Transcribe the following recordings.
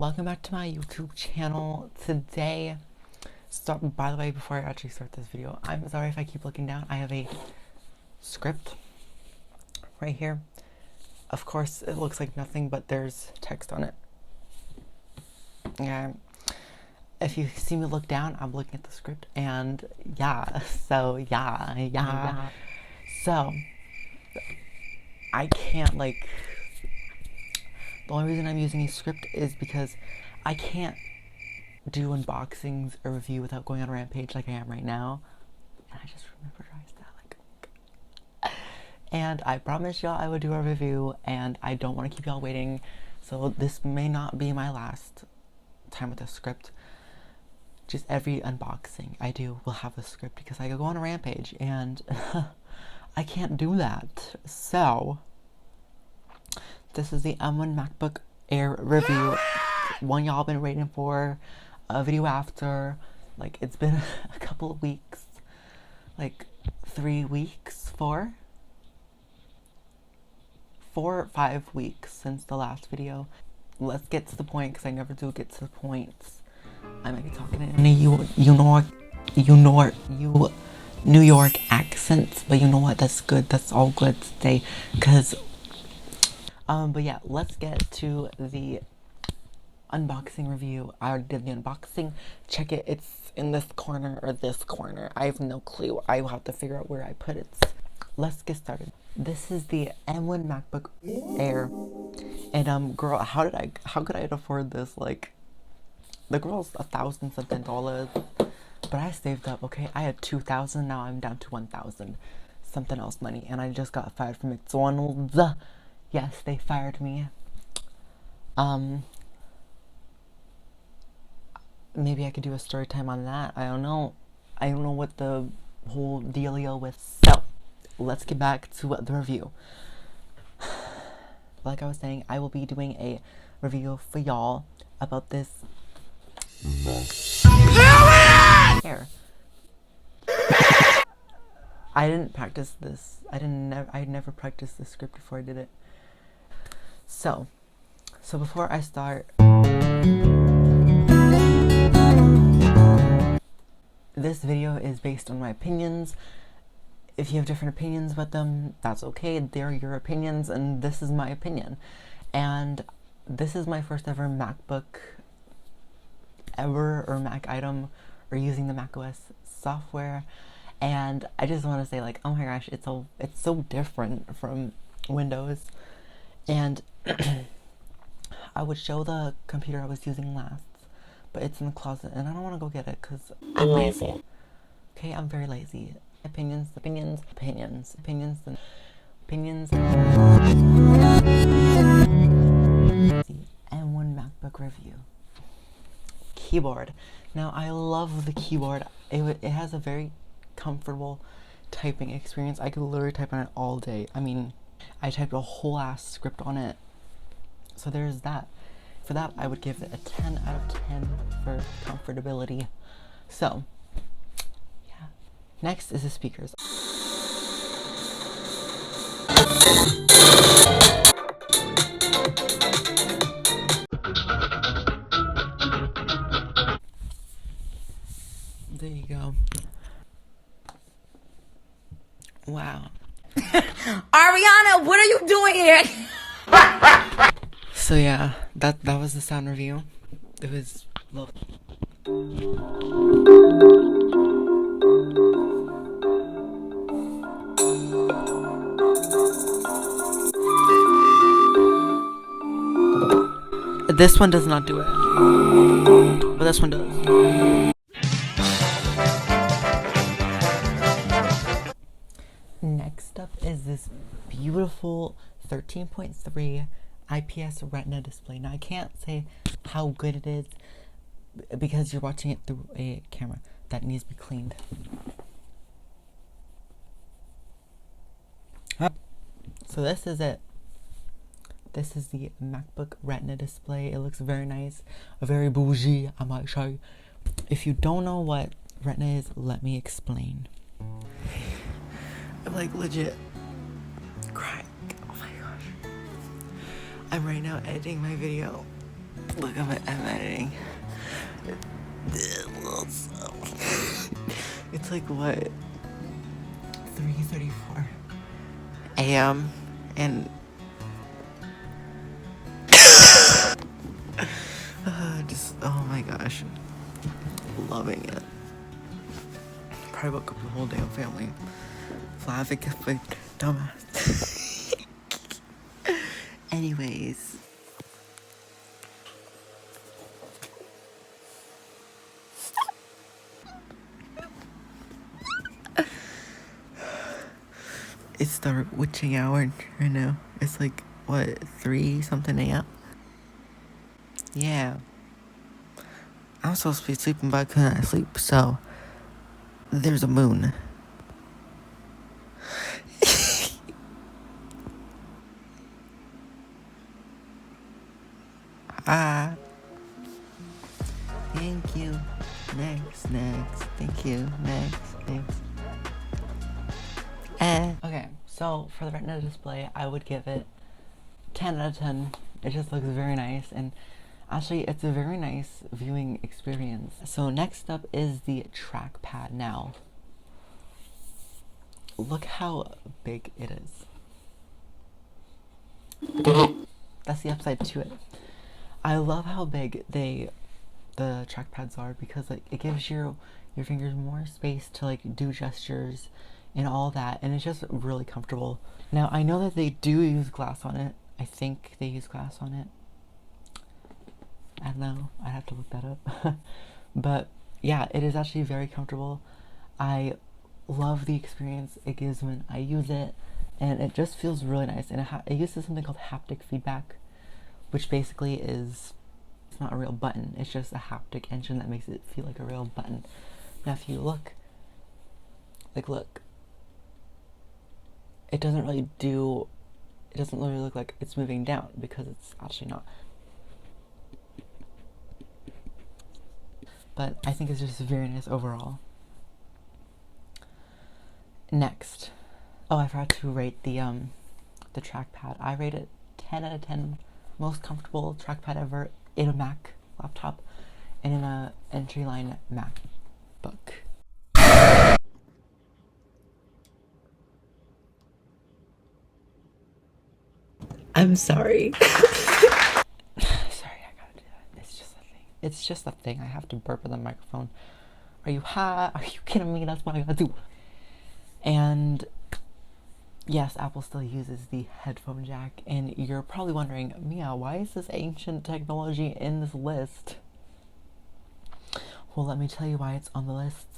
welcome back to my YouTube channel. Today, by the way, before I actually start this video, I'm sorry if I keep looking down. I have a script right here. Of course, it looks like nothing, but there's text on it. Yeah. If you see me look down, I'm looking at the script, and yeah. So I can't, like, the only reason I'm using a script is because I can't do unboxings or review without going on a rampage like I am right now. And I just realized that, and I promised y'all I would do a review, and I don't want to keep y'all waiting. So this may not be my last time with a script. Just every unboxing I do will have a script because I go on a rampage, and I can't do that. So this is the M1 MacBook Air review. One y'all been waiting for. A video after. Like, it's been a couple of weeks. Like 3 weeks, 4 or 5 weeks since the last video. Let's get to the point, because I never do get to the points. I might be talking in a New York accent, but you know what? That's good. That's all good today, because but yeah, let's get to the unboxing review. I already did the unboxing. Check it. It's in this corner or this corner. I have no clue. I will have to figure out where I put it. Let's get started. This is the M1 MacBook Air, and girl, how could I afford this? Like, the girl's $1,000 something, but I saved up. Okay, I had 2,000. Now I'm down to 1,000 something else money, and I just got fired from McDonald's. Yes, they fired me. Maybe I could do a story time on that. I don't know. I don't know what the whole dealio with. So, let's get back to the review. Like I was saying, I will be doing a review for y'all about this hair. I didn't practice this. I never practiced this script before I did it. So before I start, this video is based on my opinions. If you have different opinions about them, that's okay. They're your opinions, and this is my opinion. And this is my first ever MacBook ever, or Mac item, or using the macOS software. And I just want to say, like, oh my gosh, it's so different from Windows. And I would show the computer I was using last, but it's in the closet, and I don't want to go get it because I'm lazy. Okay, I'm very lazy. Opinions. The M1 MacBook review. Keyboard. Now, I love the keyboard. It has a very comfortable typing experience. I could literally type on it all day. I mean, I typed a whole ass script on it. So there's that. For that, I would give it a 10 out of 10 for comfortability. So, yeah. Next is the speakers. There you go. Wow. Ariana, what are you doing here? So yeah, that was the sound review. It was lovely. This one does not do it, but this one does. Next up is this beautiful 13.3 IPS Retina display. Now, I can't say how good it is because you're watching it through a camera that needs to be cleaned. So this is it. This is the MacBook Retina display. It looks very nice, very bougie, I might show you. If you don't know what Retina is, let me explain. I'm like legit crying. Oh my gosh. I'm right now editing my video Look, I'm editing. It's like what? 3:34 a.m. and just oh my gosh, loving it. Probably woke up the whole damn family. Laughing at my dumbass. Anyways. It's the witching hour right now. It's like, what, 3 something a.m.? Yeah. I'm supposed to be sleeping, but I couldn't sleep, so there's a moon. Ah. Thank you. Next. Thank you. Next. Okay, so for the Retina display, I would give it 10 out of 10. It just looks very nice, and actually, it's a very nice viewing experience. So next up is the trackpad. Now, look how big it is. That's the upside to it. I love how big the trackpads are because like it gives your fingers more space to like do gestures and all that, and it's just really comfortable. Now I know that they do use glass on it. I think they use glass on it. I don't know. I'd have to look that up. But yeah, it is actually very comfortable. I love the experience it gives when I use it, and it just feels really nice. And it uses something called haptic feedback, which basically is, it's not a real button. It's just a haptic engine that makes it feel like a real button. Now if you look, it doesn't really look like it's moving down because it's actually not. But I think it's just very nice overall. Next. Oh, I forgot to rate the trackpad. I rate it 10 out of 10. Most comfortable trackpad ever in a Mac laptop and in a entry-line MacBook. I'm sorry. Sorry, I gotta do that. It's just a thing. It's just a thing. I have to burp in the microphone. Are you high? Are you kidding me? That's what I gotta do. And yes, Apple still uses the headphone jack. And you're probably wondering, Mia, why is this ancient technology in this list? Well, let me tell you why it's on the list.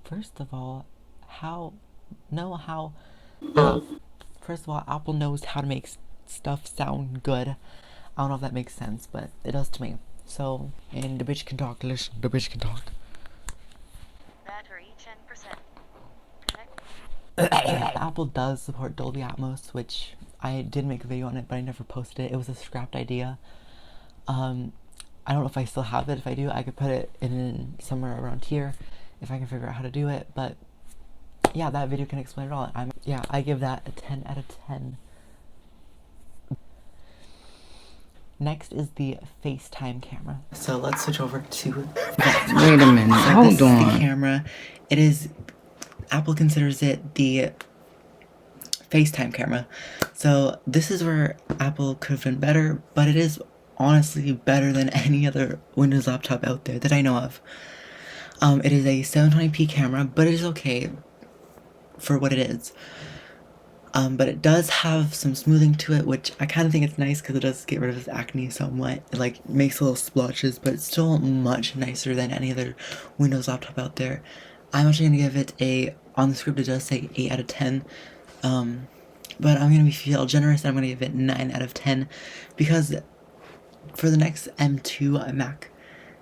First of all, Apple knows how to make stuff sound good. I don't know if that makes sense, but it does to me. So, and the bitch can talk. Listen, the bitch can talk. Battery 10%. Apple does support Dolby Atmos, which I did make a video on it, but I never posted it. It was a scrapped idea. I don't know if I still have it. If I do, I could put it in somewhere around here if I can figure out how to do it. But yeah, that video can explain it all. I give that a 10 out of 10. Next is the FaceTime camera. So let's switch over to Wait a minute, hold this is the on. camera. Apple considers it the FaceTime camera. So this is where Apple could have done better, but it is honestly better than any other Windows laptop out there that I know of. It is a 720p camera, but it is okay for what it is. But it does have some smoothing to it, which I kind of think it's nice because it does get rid of its acne somewhat. It like makes little splotches, but it's still much nicer than any other Windows laptop out there. I'm actually going to give it on the script it does say 8 out of 10. But I'm going to feel generous and I'm going to give it 9 out of 10 because for the next M2 Mac,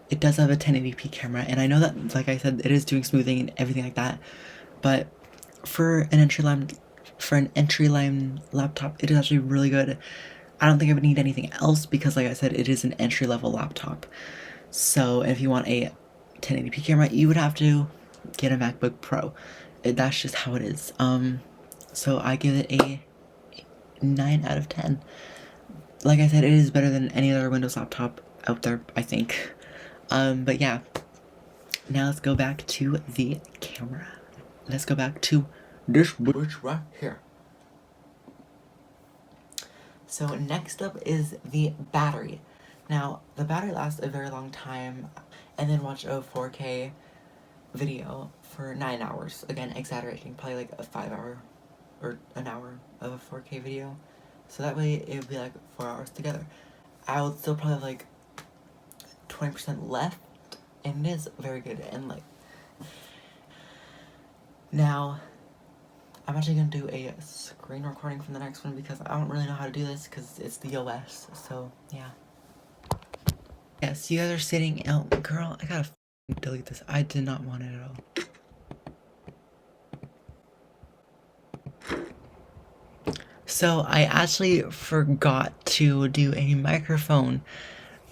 it does have a 1080p camera, and I know that, like I said, it is doing smoothing and everything like that, but for an entry-line laptop, it is actually really good. I don't think I would need anything else because, like I said, it is an entry-level laptop. So if you want a 1080p camera, you would have to get a MacBook Pro. That's just how it is. So I give it a 9 out of 10. Like I said, it is better than any other Windows laptop out there, I think. But yeah. Now let's go back to the camera. Let's go back to this bitch right here. So next up is the battery. Now, the battery lasts a very long time, and then watch a 4K video for 9 hours. Again, exaggerating, probably like a 5 hour or an hour of a 4K video. So that way it would be like 4 hours together. I would still probably have like 20% left, and it is very good. And like, now I'm actually gonna do a screen recording from the next one because I don't really know how to do this because it's the OS. So yeah. Yes, you guys are sitting out. Girl, I gotta delete this. I did not want it at all. So I actually forgot to do a microphone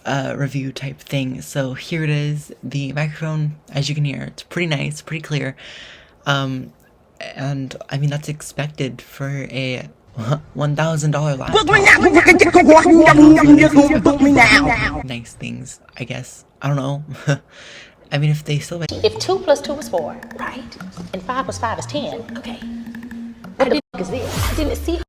review type thing. So here it is. The microphone, as you can hear, it's pretty nice, pretty clear. And I mean, that's expected for a $1,000 laptop. Book me now. Nice things, I guess. I don't know. I mean, if they still make... If 2 plus 2 is 4, right? And 5 plus 5 is 10, okay. What the f is this? I didn't see